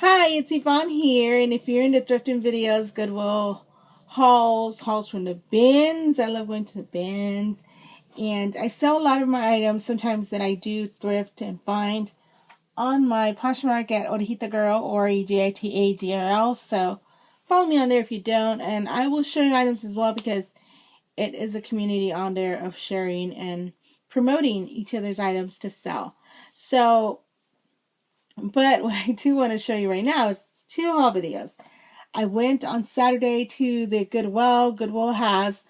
Hi, it's Yvonne here, and if you're into thrifting videos, Goodwill hauls from the bins. I love going to the bins, and I sell a lot of my items sometimes that I do thrift and find on my Poshmark at Odahita Girl or EGITADRL. So follow me on there if you don't, and I will show you items as well because it is a community on there of sharing and promoting each other's items to sell. So but what I do want to show you right now is two haul videos. I went on Saturday to the Goodwill. Goodwill has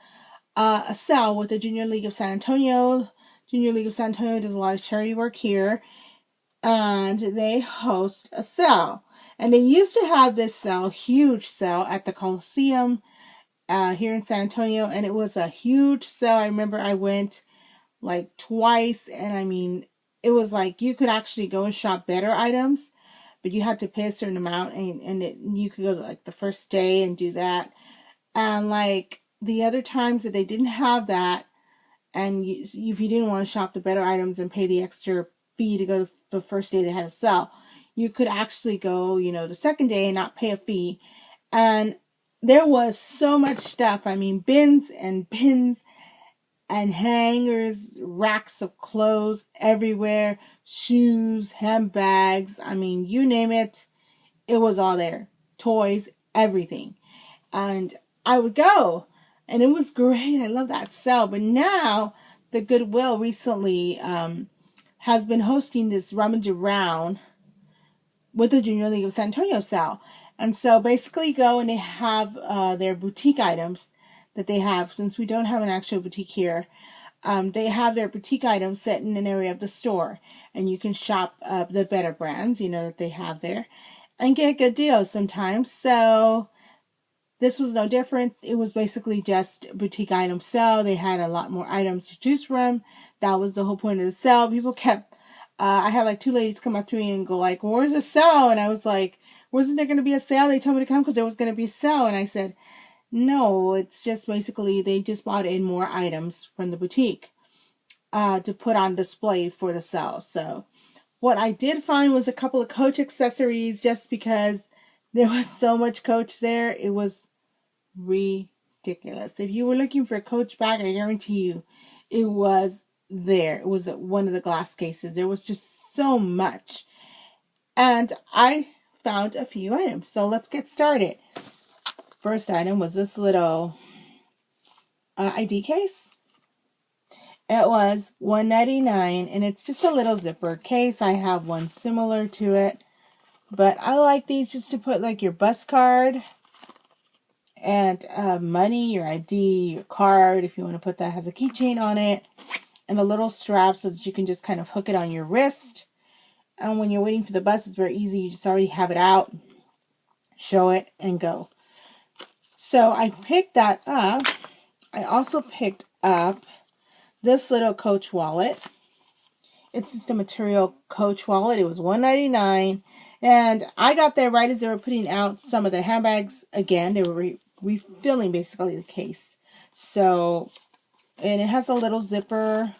a sale with the Junior League of San Antonio. Junior League of San Antonio does a lot of charity work here, and they host a sale. And they used to have this sale, huge sale, at the Coliseum here in San Antonio, and it was a huge sale. I remember I went like twice, and I mean, it was like you could actually go and shop better items, but you had to pay a certain amount, and you could go like the first day and do that. And like the other times that they didn't have that, and if you didn't want to shop the better items and pay the extra fee to go the first day they had a sale, you could actually go, the second day and not pay a fee. And there was so much stuff. I mean, bins and bins and hangers, racks of clothes everywhere, shoes, handbags, I mean, you name it, it was all there. Toys, everything. And I would go, and it was great. I love that sale. But now, the Goodwill recently has been hosting this Rummage around with the Junior League of San Antonio sale. And so basically you go and they have their boutique items that they have, since we don't have an actual boutique here. They have their boutique items set in an area of the store, and you can shop the better brands, that they have there, and get good deals sometimes. So this was no different. It was basically just boutique item sale. They had a lot more items to choose from. That was the whole point of the sale. People kept, I had like two ladies come up to me and go like, "Where's the sale?" And I was like, "Wasn't there going to be a sale?" They told me to come because there was going to be a sale. And I said, "No, it's just basically they just bought in more items from the boutique to put on display for the sale." So what I did find was a couple of Coach accessories, just because there was so much Coach there. It was ridiculous. If you were looking for a Coach bag, I guarantee you it was there. It was one of the glass cases. There was just so much. And I found a few items. So let's get started. First item was this little ID case. It was $1.99, and it's just a little zipper case. I have one similar to it, but I like these just to put like your bus card and money, your ID, your card, if you want to put that. It has a keychain on it and a little strap so that you can just kind of hook it on your wrist. And when you're waiting for the bus, it's very easy. You just already have it out, show it, and go. So I picked that up. I also picked up this little Coach wallet. It's just a material Coach wallet. It was $1.99, and I got there right as they were putting out some of the handbags again. They were refilling basically the case. So, and it has a little zipper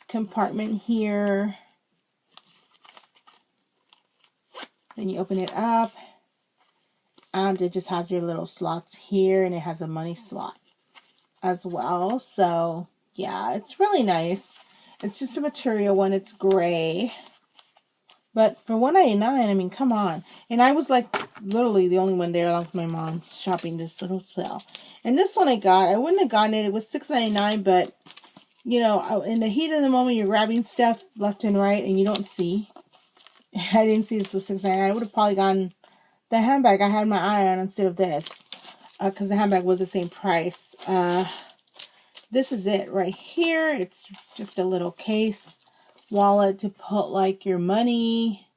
compartment here. Then you open it up, and it just has your little slots here, and it has a money slot as well. So yeah, it's really nice. It's just a material one. It's gray. But for $1.99, I mean, come on. And I was like literally the only one there along with my mom shopping this little sale. And this one I wouldn't have gotten it. It was $6.99, but in the heat of the moment, you're grabbing stuff left and right and you don't see. I didn't see this was $6.99. I would have probably gotten the handbag I had my eye on instead of this, because the handbag was the same price. This is it right here. It's just a little case wallet to put like your money,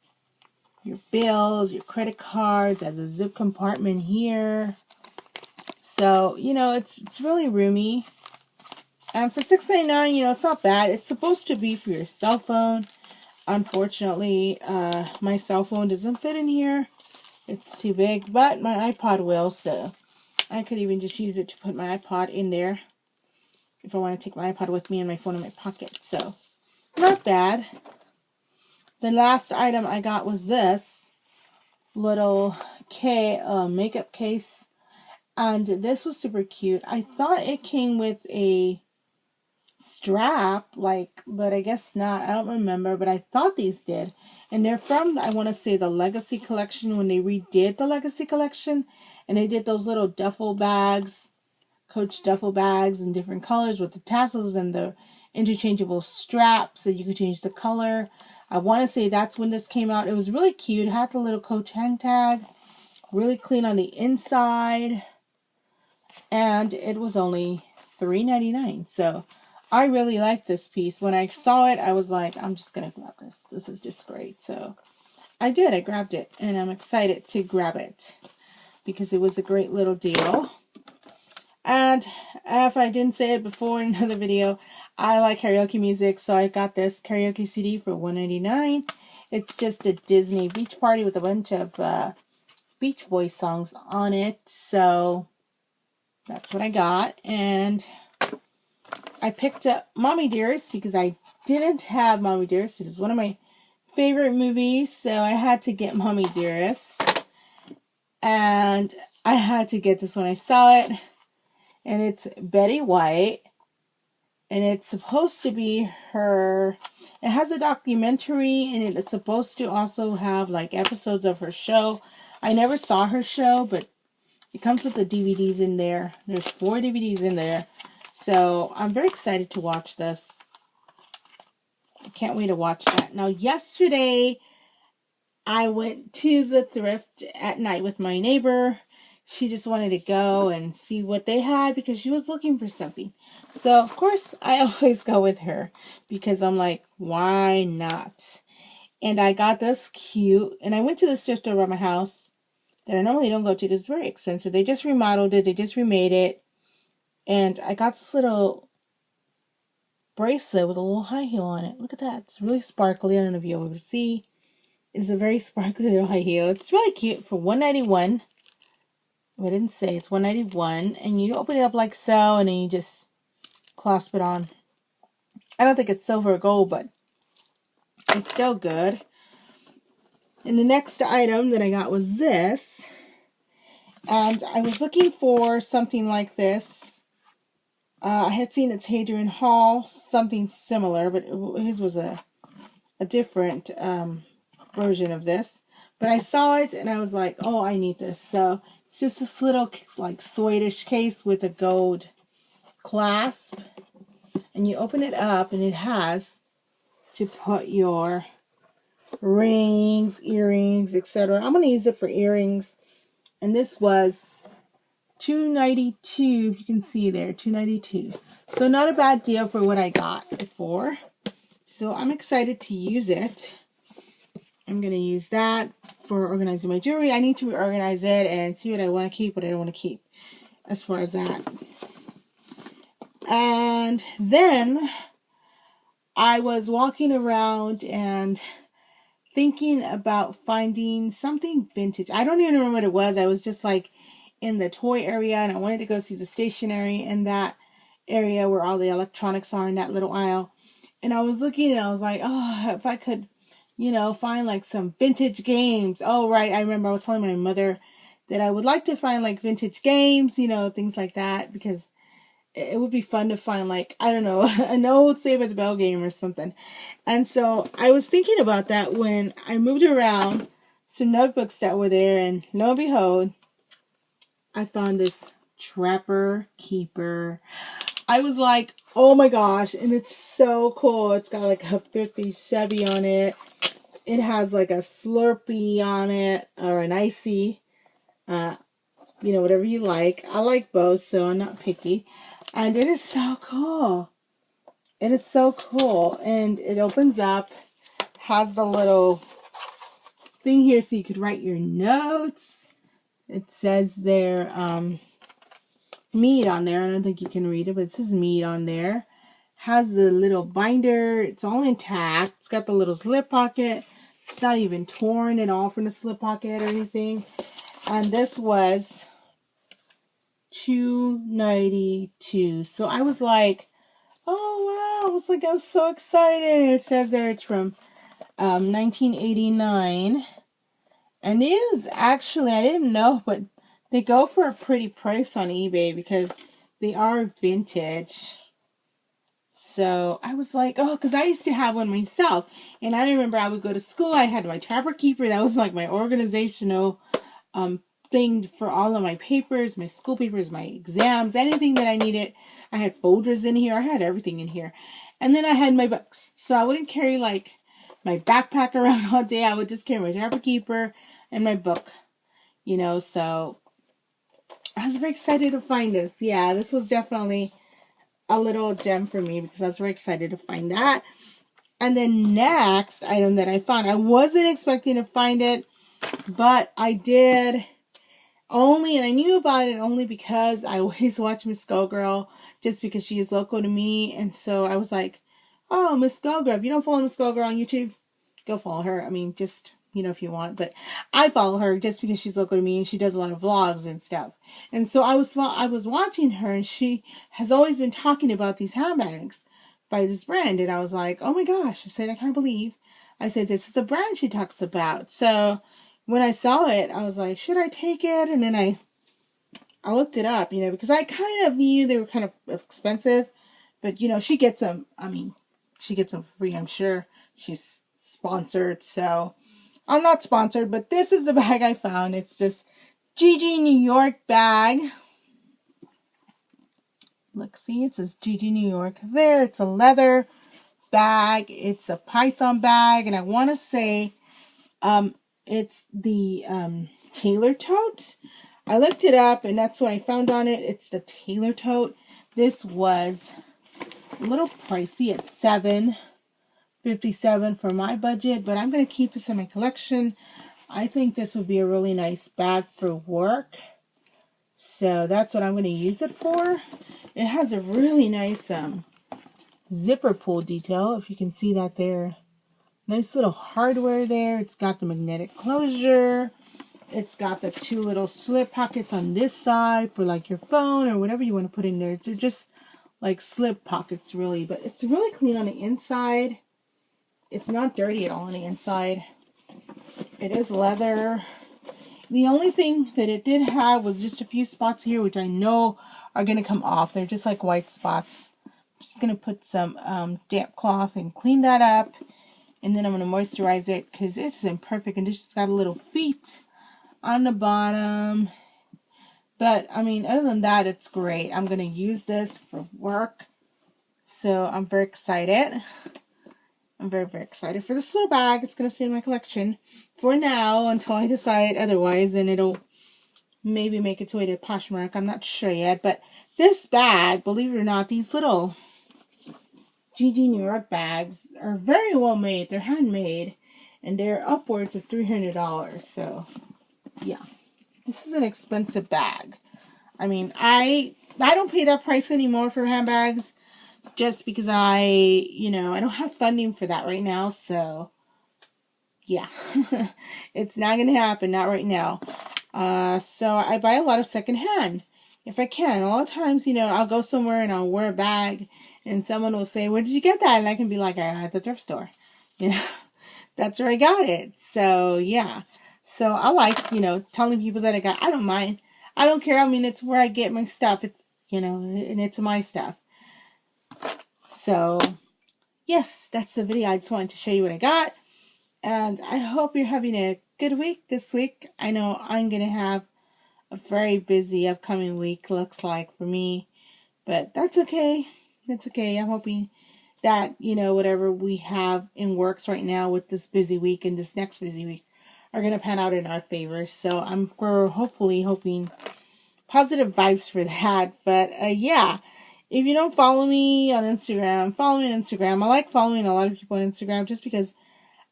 your bills, your credit cards. Has a zip compartment here. So, it's really roomy. And for $6.99, it's not bad. It's supposed to be for your cell phone. Unfortunately, my cell phone doesn't fit in here. It's too big, but my iPod will, so I could even just use it to put my iPod in there if I want to take my iPod with me and my phone in my pocket. So, not bad. The last item I got was this. little makeup case. And this was super cute. I thought it came with a strap, but I guess not. I don't remember, but I thought these did. And they're from, I want to say, the Legacy collection, when they redid the Legacy collection. And they did those little duffel bags, Coach duffel bags in different colors with the tassels and the interchangeable straps that you could change the color. I want to say that's when this came out. It was really cute. It had the little Coach hang tag. Really clean on the inside. And it was only $3.99. So I really like this piece. When I saw it, I was like, I'm just going to grab this. This is just great. So I did. I grabbed it. And I'm excited to grab it because it was a great little deal. And if I didn't say it before in another video, I like karaoke music. So I got this karaoke CD for $1.99. It's just a Disney beach party with a bunch of Beach Boys songs on it. So that's what I got. And I picked up Mommy Dearest because I didn't have Mommy Dearest. It is one of my favorite movies. So I had to get Mommy Dearest. And I had to get this when I saw it. And it's Betty White. And it's supposed to be her. It has a documentary. And it's supposed to also have like episodes of her show. I never saw her show, but it comes with the DVDs in there. There's 4 DVDs in there. So I'm very excited to watch this. I can't wait to watch that. Now, yesterday, I went to the Thrift at night with my neighbor. She just wanted to go and see what they had because she was looking for something. So, of course, I always go with her because I'm like, why not? And I got this cute. And I went to the thrift store by my house that I normally don't go to because it's very expensive. They just remodeled it. They just remade it. And I got this little bracelet with a little high heel on it. Look at that. It's really sparkly. I don't know if you'll be able to see. It's a very sparkly little high heel. It's really cute for $1.91. I didn't say it's $1.91. And you open it up like so, and then you just clasp it on. I don't think it's silver or gold, but it's still good. And the next item that I got was this. And I was looking for something like this. I had seen at Hadrian Hall something similar, but his was a different version of this. But I saw it and I was like, oh, I need this. So it's just this little like Swedish case with a gold clasp. And you open it up and it has to put your rings, earrings, etc. I'm going to use it for earrings. And this was $2.92. You can see there, $2.92. So not a bad deal for what I got it for. So I'm excited to use it. I'm going to use that for organizing my jewelry. I need to reorganize it and see what I want to keep, what I don't want to keep as far as that. And then I was walking around and thinking about finding something vintage. I don't even remember what it was. I was just like in the toy area and I wanted to go see the stationery in that area where all the electronics are in that little aisle. And I was looking and I was like, oh, if I could, find like some vintage games. Oh, right. I remember I was telling my mother that I would like to find like vintage games, things like that, because it would be fun to find like, I don't know, an old Saved by the Bell game or something. And so I was thinking about that when I moved around some notebooks that were there, and lo and behold, I found this Trapper Keeper. I was like, oh my gosh, and it's so cool. It's got like a 50s Chevy on it. It has like a Slurpee on it, or an Icy, whatever you like. I like both, so I'm not picky. And it is so cool. It is so cool. And it opens up, has the little thing here so you could write your notes. It says there, mead on there. I don't think you can read it, but it says mead on there. Has the little binder. It's all intact. It's got the little slip pocket. It's not even torn at all from the slip pocket or anything. And this was $2.92. So I was like, oh wow. I was so excited. It says there it's from 1989. And these, actually, I didn't know, but they go for a pretty price on eBay because they are vintage. So I was like, oh, because I used to have one myself. And I remember I would go to school. I had my Trapper Keeper. That was like my organizational thing for all of my papers, my school papers, my exams, anything that I needed. I had folders in here. I had everything in here. And then I had my books. So I wouldn't carry like my backpack around all day. I would just carry my Trapper Keeper and my book. You know, so I was very excited to find this. Yeah, this was definitely a little gem for me because I was very excited to find that. And then next item that I found, I wasn't expecting to find it, but I did only, and I knew about it only because I always watch Miss Go Girl just because she is local to me. And so I was like, oh, Miss Go Girl, if you don't follow Miss Go Girl on YouTube, go follow her. I mean, just, you know, if you want, but I follow her just because she's local to me and she does a lot of vlogs and stuff. And so I was watching her and she has always been talking about these handbags by this brand. And I was like, oh my gosh, I said, I can't believe. I said, this is the brand she talks about. So when I saw it, I was like, should I take it? And then I looked it up, you know, because I kind of knew they were kind of expensive, but you know, she gets them. I mean, she gets them for free, I'm sure. She's sponsored, so I'm not sponsored, but this is the bag I found. It's this GG New York bag. Look, see, it says GG New York there. It's a leather bag. It's a python bag, and I want to say it's the tailor tote. I looked it up, and that's what I found on it. It's the tailor tote. This was a little pricey at $7.57 for my budget, but I'm going to keep this in my collection. I think this would be a really nice bag for work. So that's what I'm going to use it for. It has a really nice zipper pull detail, if you can see that there. Nice little hardware there. It's got the magnetic closure. It's got the two little slip pockets on this side for like your phone or whatever you want to put in there. They're just like slip pockets really, but it's really clean on the inside. It's not dirty at all on the inside. It is leather. The only thing that it did have was just a few spots here, which I know are going to come off. They're just like white spots. I'm just going to put some damp cloth and clean that up. And then I'm going to moisturize it because it's in perfect condition. It's got a little feet on the bottom. But, I mean, other than that, it's great. I'm going to use this for work. So, I'm very excited. I'm very, very excited for this little bag. It's going to stay in my collection for now until I decide otherwise. And it'll maybe make its way to Poshmark. I'm not sure yet. But this bag, believe it or not, these little GG New York bags are very well made. They're handmade. And they're upwards of $300. So, yeah. This is an expensive bag. I mean, I don't pay that price anymore for handbags. Just because I don't have funding for that right now. So, yeah. It's not going to happen. Not right now. So, I buy a lot of secondhand. If I can. A lot of times, I'll go somewhere and I'll wear a bag. And someone will say, where did you get that? And I can be like, at the thrift store. That's where I got it. So, yeah. So, I like, telling people that I don't mind. I don't care. I mean, it's where I get my stuff. It's, and it's my stuff. So, yes, that's the video. I just wanted to show you what I got. And I hope you're having a good week this week. I know I'm going to have a very busy upcoming week, looks like, for me. But that's okay. That's okay. I'm hoping that, whatever we have in works right now with this busy week and this next busy week are going to pan out in our favor. So, we're hopefully hoping positive vibes for that. But, yeah. If you don't follow me on Instagram, follow me on Instagram. I like following a lot of people on Instagram just because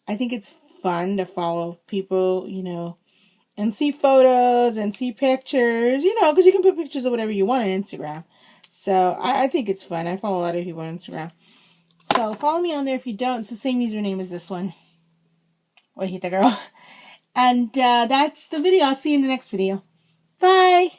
I think it's fun to follow people, and see photos and see pictures, because you can put pictures of whatever you want on Instagram. So, I think it's fun. I follow a lot of people on Instagram. So, follow me on there if you don't. It's the same username as this one. Ojita girl. And that's the video. I'll see you in the next video. Bye!